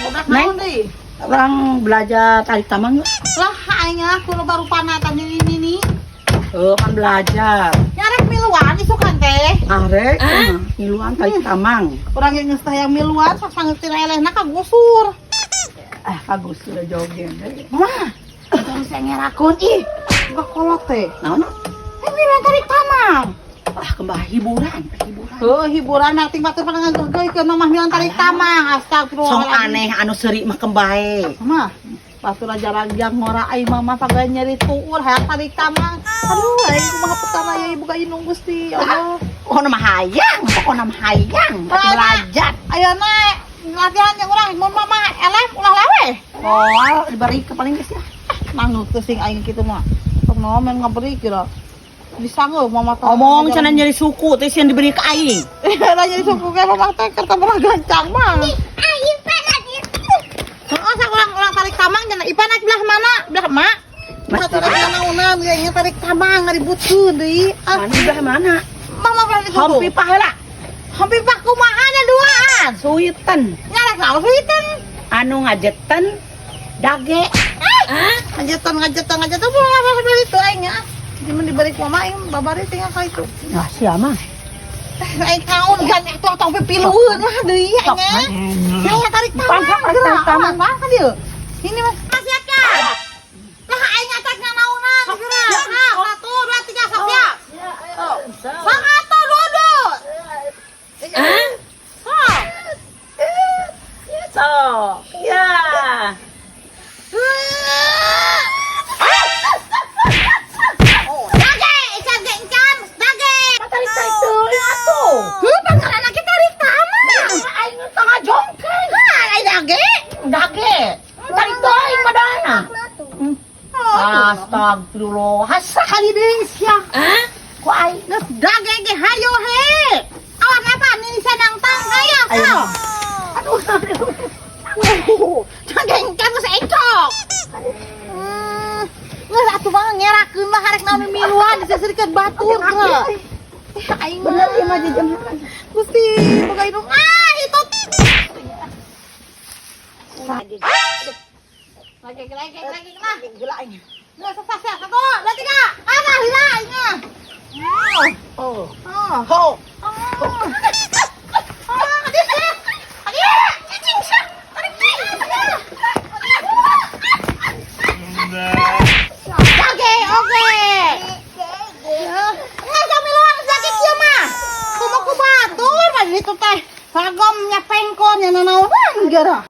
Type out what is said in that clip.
Udah naon deui? Orang belajar tarik tamang yuk. Lah aing aku baru panatan ini. Kan belajar. Nyarek miluan isukan teh. Arek, iluan tarik tamang. Urang geus teh yang miluan sok sangeut elehna kagusur. Bagus sudah jogging. Mah, terus saya ngerakun ih. Bakolot teh. Naon? Miluan tarik tamang. Kembali hiburan. Hiburan nanti batur pada ngageukeun mah miluan tarik tamang. Astagfirullah. Sok aneh anu seuri mah kembae. Mah, batur aja ragjang ngora ai mama pagah nyeri tuur hayang tarik tamang. Aduh, aing kumaha petana ya ibu ka inung Gusti. Ya Allah. Pokona mah hayang, belajar. Ayeuna latihan yang urang mun mama eleh ulah lawe. Oh, diberi ke paling geus ya. Manut teh sing aing kitu mah. Sok naon men ngaberi kira. Disangeup mama teh. Omong cenah nyeri suku teh sieun diberi ke aing. Lah jadi suku ge mama teh kerta mah gancang mah. Aing panas itu. Heeh, sak ulang tarik tamang cenah Ipan belah mana? Belah emak. Batur aja naonan ge tarik tamang ngaributkeun deui. Mana belah mana? Mama belah itu. Hampi paheula. Hampi pak kumaha ada duaan. Suiten. Nyarek naon suiten? Anu ngajetan dage. Ngajetan apa beli itu aing nya. Dimun diberi ku mama aing babari tinggal ka itu. Nah, sia mah. Aing kaon kan itu tong pipilueun mah deui aing nya. Saya tarik tamang. Mah kan dieu. Ini mah siap ya. Lah aing atakna naonan geura. Ha, 1 2 3 sok siap. Sok atuh duduk. Sok. Ya. Astagfirullah, hasa kali deui sia. Ku aing Geus dage ge hayo he. Awan apa ini sanang tang aya kau. Aduh. Dage kan geus encok. Geus atuh mah ngerakeun mah harek naon miluan disesirkeun batur ge. Aing bener ieu mah jam. Gusti, boga hidung. Itu. Lagi nah. Gila aing. Lah sukses ya, 1, 2, 3. Ana hila aing. Oh.